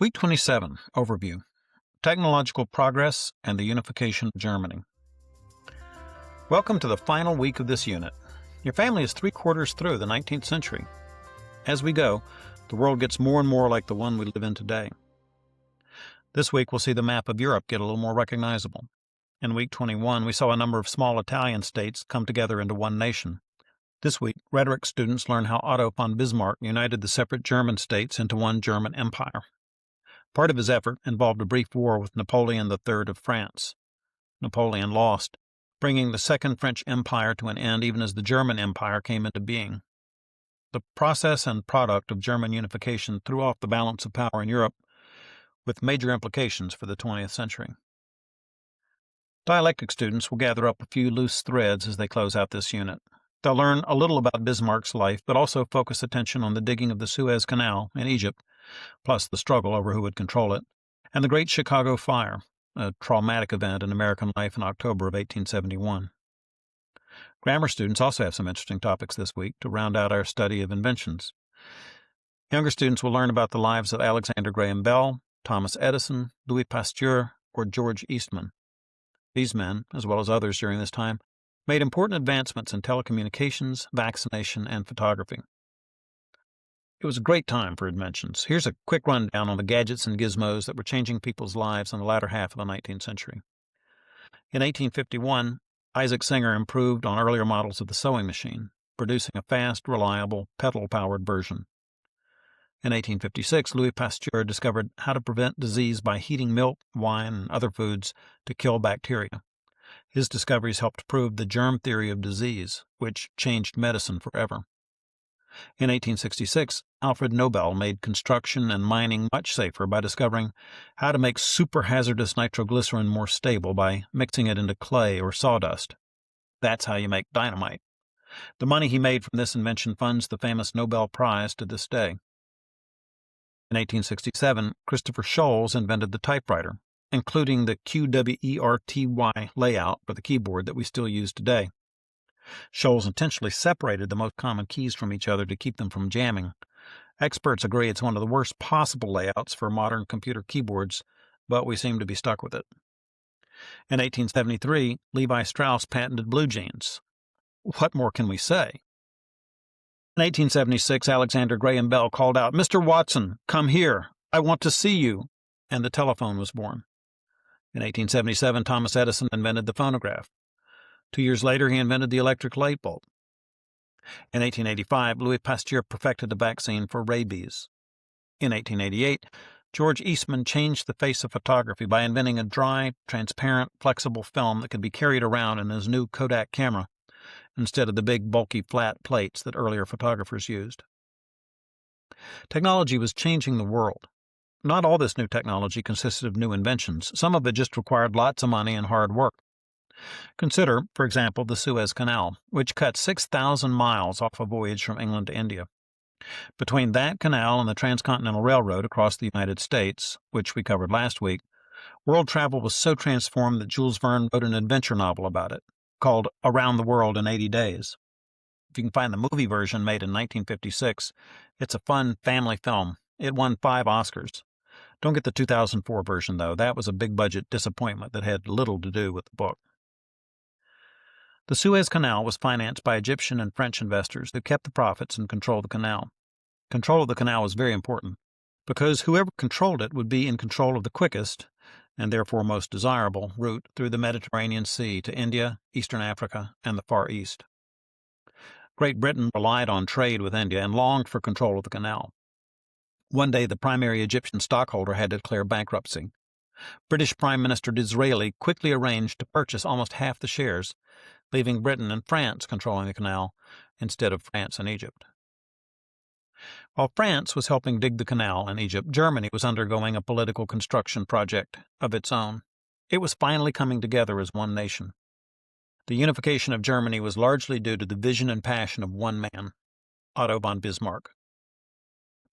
Week 27, Overview, Technological Progress and the Unification of Germany. Welcome to the final week of this unit. Your family is 3/4 through the 19th century. As we go, the world gets more and more like the one we live in today. This week we'll see the map of Europe get a little more recognizable. In week 21, we saw a number of small Italian states come together into one nation. This week, rhetoric students learn how Otto von Bismarck united the separate German states into one German empire. Part of his effort involved a brief war with Napoleon III of France. Napoleon lost, bringing the Second French Empire to an end even as the German Empire came into being. The process and product of German unification threw off the balance of power in Europe, with major implications for the 20th century. Dialectic students will gather up a few loose threads as they close out this unit. They'll learn a little about Bismarck's life, but also focus attention on the digging of the Suez Canal in Egypt, plus the struggle over who would control it, and the Great Chicago Fire, a traumatic event in American life in October of 1871. Grammar students also have some interesting topics this week to round out our study of inventions. Younger students will learn about the lives of Alexander Graham Bell, Thomas Edison, Louis Pasteur, or George Eastman. These men, as well as others during this time, made important advancements in telecommunications, vaccination, and photography. It was a great time for inventions. Here's a quick rundown on the gadgets and gizmos that were changing people's lives in the latter half of the 19th century. In 1851, Isaac Singer improved on earlier models of the sewing machine, producing a fast, reliable, pedal-powered version. In 1856, Louis Pasteur discovered how to prevent disease by heating milk, wine, and other foods to kill bacteria. His discoveries helped prove the germ theory of disease, which changed medicine forever. In 1866, Alfred Nobel made construction and mining much safer by discovering how to make superhazardous nitroglycerin more stable by mixing it into clay or sawdust. That's how you make dynamite. The money he made from this invention funds the famous Nobel Prize to this day. In 1867, Christopher Sholes invented the typewriter, including the QWERTY layout for the keyboard that we still use today. Sholes intentionally separated the most common keys from each other to keep them from jamming. Experts agree it's one of the worst possible layouts for modern computer keyboards, but we seem to be stuck with it. In 1873, Levi Strauss patented blue jeans. What more can we say? In 1876, Alexander Graham Bell called out, "Mr. Watson, come here. I want to see you," and the telephone was born. In 1877, Thomas Edison invented the phonograph. 2 years later, he invented the electric light bulb. In 1885, Louis Pasteur perfected a vaccine for rabies. In 1888, George Eastman changed the face of photography by inventing a dry, transparent, flexible film that could be carried around in his new Kodak camera, instead of the big, bulky, flat plates that earlier photographers used. Technology was changing the world. Not all this new technology consisted of new inventions. Some of it just required lots of money and hard work. Consider, for example, the Suez Canal, which cut 6,000 miles off a voyage from England to India. Between that canal and the Transcontinental Railroad across the United States, which we covered last week, world travel was so transformed that Jules Verne wrote an adventure novel about it, called Around the World in 80 Days. If you can find the movie version made in 1956, it's a fun family film. It won 5 Oscars. Don't get the 2004 version, though. That was a big-budget disappointment that had little to do with the book. The Suez Canal was financed by Egyptian and French investors who kept the profits and controlled the canal. Control of the canal was very important, because whoever controlled it would be in control of the quickest, and therefore most desirable, route through the Mediterranean Sea to India, Eastern Africa, and the Far East. Great Britain relied on trade with India and longed for control of the canal. One day, the primary Egyptian stockholder had to declare bankruptcy. British Prime Minister Disraeli quickly arranged to purchase almost half the shares, leaving Britain and France controlling the canal instead of France and Egypt. While France was helping dig the canal in Egypt, Germany was undergoing a political construction project of its own. It was finally coming together as one nation. The unification of Germany was largely due to the vision and passion of one man, Otto von Bismarck.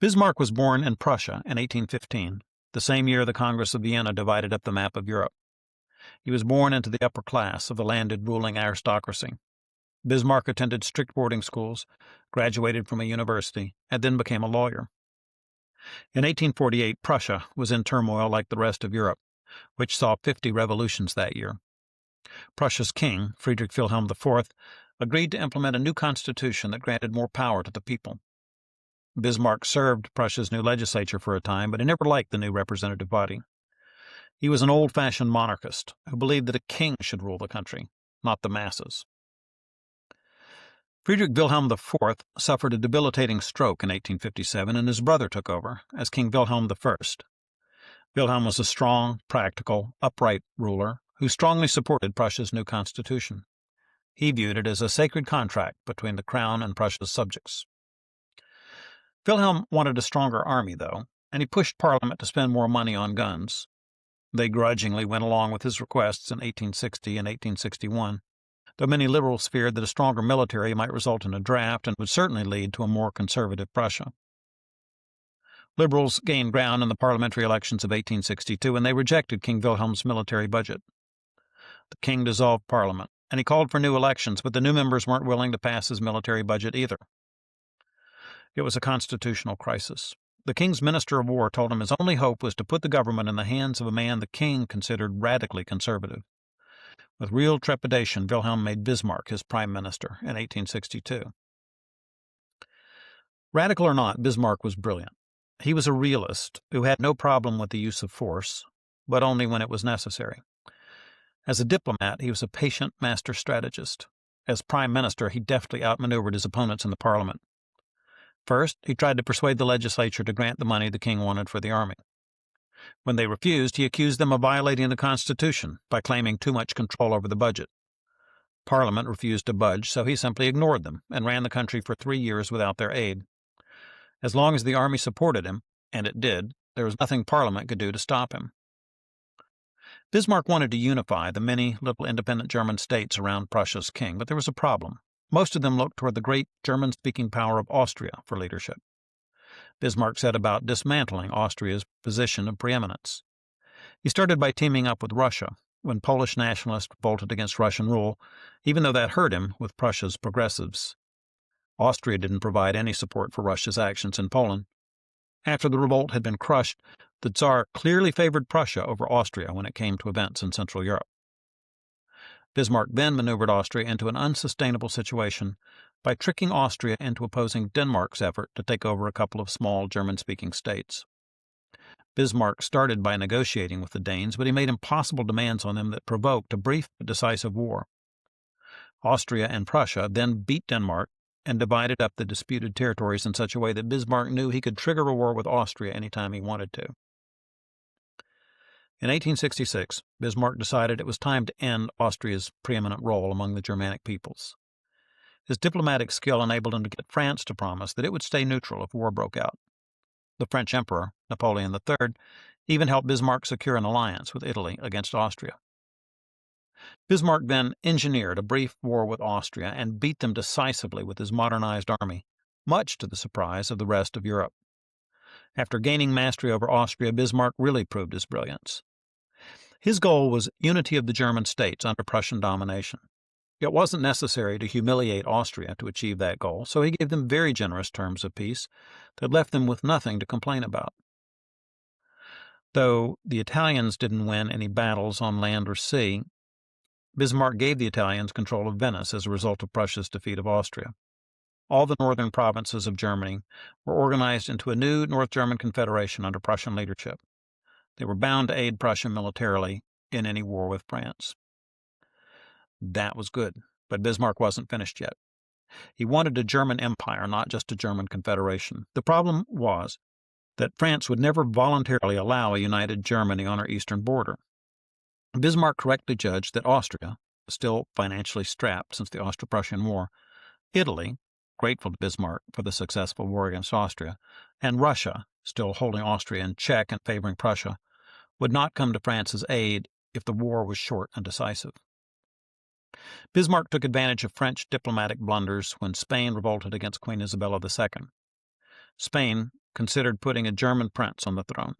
Bismarck was born in Prussia in 1815, the same year the Congress of Vienna divided up the map of Europe. He was born into the upper class of the landed ruling aristocracy. Bismarck attended strict boarding schools, graduated from a university, and then became a lawyer. In 1848, Prussia was in turmoil like the rest of Europe, which saw 50 revolutions that year. Prussia's king, Friedrich Wilhelm IV, agreed to implement a new constitution that granted more power to the people. Bismarck served Prussia's new legislature for a time, but he never liked the new representative body. He was an old-fashioned monarchist who believed that a king should rule the country, not the masses. Friedrich Wilhelm IV suffered a debilitating stroke in 1857, and his brother took over as King Wilhelm I. Wilhelm was a strong, practical, upright ruler who strongly supported Prussia's new constitution. He viewed it as a sacred contract between the crown and Prussia's subjects. Wilhelm wanted a stronger army, though, and he pushed Parliament to spend more money on guns. They grudgingly went along with his requests in 1860 and 1861, though many liberals feared that a stronger military might result in a draft and would certainly lead to a more conservative Prussia. Liberals gained ground in the parliamentary elections of 1862, and they rejected King Wilhelm's military budget. The king dissolved Parliament, and he called for new elections, but the new members weren't willing to pass his military budget either. It was a constitutional crisis. The king's minister of war told him his only hope was to put the government in the hands of a man the king considered radically conservative. With real trepidation, Wilhelm made Bismarck his prime minister in 1862. Radical or not, Bismarck was brilliant. He was a realist who had no problem with the use of force, but only when it was necessary. As a diplomat, he was a patient master strategist. As prime minister, he deftly outmaneuvered his opponents in the parliament. First, he tried to persuade the legislature to grant the money the king wanted for the army. When they refused, he accused them of violating the Constitution by claiming too much control over the budget. Parliament refused to budge, so he simply ignored them and ran the country for 3 years without their aid. As long as the army supported him, and it did, there was nothing Parliament could do to stop him. Bismarck wanted to unify the many little independent German states around Prussia's king, but there was a problem. Most of them looked toward the great German-speaking power of Austria for leadership. Bismarck set about dismantling Austria's position of preeminence. He started by teaming up with Russia when Polish nationalists revolted against Russian rule, even though that hurt him with Prussia's progressives. Austria didn't provide any support for Russia's actions in Poland. After the revolt had been crushed, the Tsar clearly favored Prussia over Austria when it came to events in Central Europe. Bismarck then maneuvered Austria into an unsustainable situation by tricking Austria into opposing Denmark's effort to take over a couple of small German-speaking states. Bismarck started by negotiating with the Danes, but he made impossible demands on them that provoked a brief but decisive war. Austria and Prussia then beat Denmark and divided up the disputed territories in such a way that Bismarck knew he could trigger a war with Austria anytime he wanted to. In 1866, Bismarck decided it was time to end Austria's preeminent role among the Germanic peoples. His diplomatic skill enabled him to get France to promise that it would stay neutral if war broke out. The French Emperor, Napoleon III, even helped Bismarck secure an alliance with Italy against Austria. Bismarck then engineered a brief war with Austria and beat them decisively with his modernized army, much to the surprise of the rest of Europe. After gaining mastery over Austria, Bismarck really proved his brilliance. His goal was unity of the German states under Prussian domination. It wasn't necessary to humiliate Austria to achieve that goal, so he gave them very generous terms of peace that left them with nothing to complain about. Though the Italians didn't win any battles on land or sea, Bismarck gave the Italians control of Venice as a result of Prussia's defeat of Austria. All the northern provinces of Germany were organized into a new North German Confederation under Prussian leadership. They were bound to aid Prussia militarily in any war with France. That was good, but Bismarck wasn't finished yet. He wanted a German empire, not just a German confederation. The problem was that France would never voluntarily allow a united Germany on her eastern border. Bismarck correctly judged that Austria, still financially strapped since the Austro-Prussian War, Italy, grateful to Bismarck for the successful war against Austria, and Russia, still holding Austria in check and favoring Prussia, would not come to France's aid if the war was short and decisive. Bismarck took advantage of French diplomatic blunders when Spain revolted against Queen Isabella II. Spain considered putting a German prince on the throne.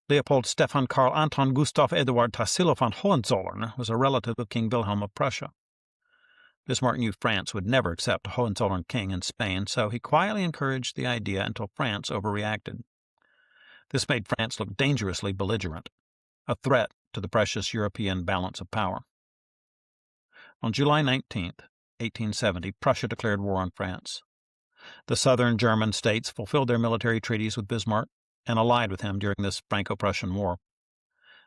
Leopold Stefan Karl Anton Gustav Eduard Tassilo von Hohenzollern was a relative of King Wilhelm of Prussia. Bismarck knew France would never accept a Hohenzollern king in Spain, so he quietly encouraged the idea until France overreacted. This made France look dangerously belligerent, a threat to the precious European balance of power. On July 19, 1870, Prussia declared war on France. The southern German states fulfilled their military treaties with Bismarck and allied with him during this Franco-Prussian War.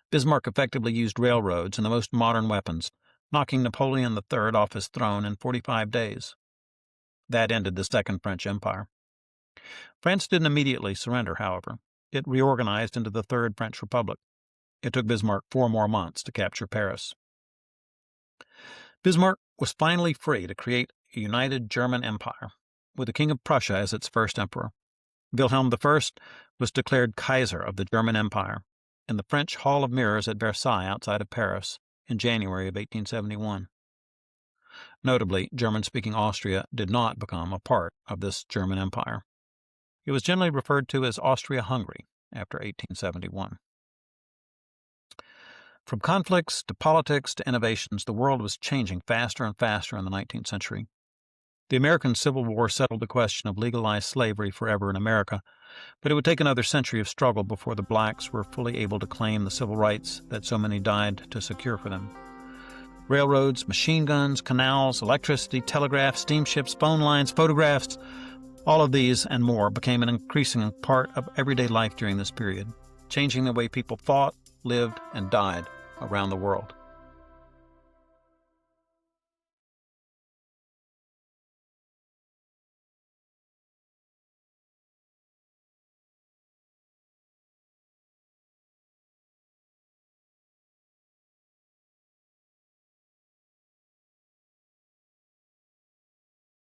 Bismarck effectively used railroads and the most modern weapons, knocking Napoleon III off his throne in 45 days. That ended the Second French Empire. France didn't immediately surrender, however. It reorganized into the Third French Republic. It took Bismarck 4 more months to capture Paris. Bismarck was finally free to create a united German empire, with the King of Prussia as its first emperor. Wilhelm I was declared Kaiser of the German Empire in the French Hall of Mirrors at Versailles outside of Paris in January of 1871. Notably, German-speaking Austria did not become a part of this German Empire. It was generally referred to as Austria-Hungary after 1871. From conflicts to politics to innovations, the world was changing faster and faster in the 19th century. The American Civil War settled the question of legalized slavery forever in America, but it would take another century of struggle before the blacks were fully able to claim the civil rights that so many died to secure for them. Railroads, machine guns, canals, electricity, telegraph, steamships, phone lines, photographs, all of these and more became an increasing part of everyday life during this period, changing the way people thought, lived, and died around the world.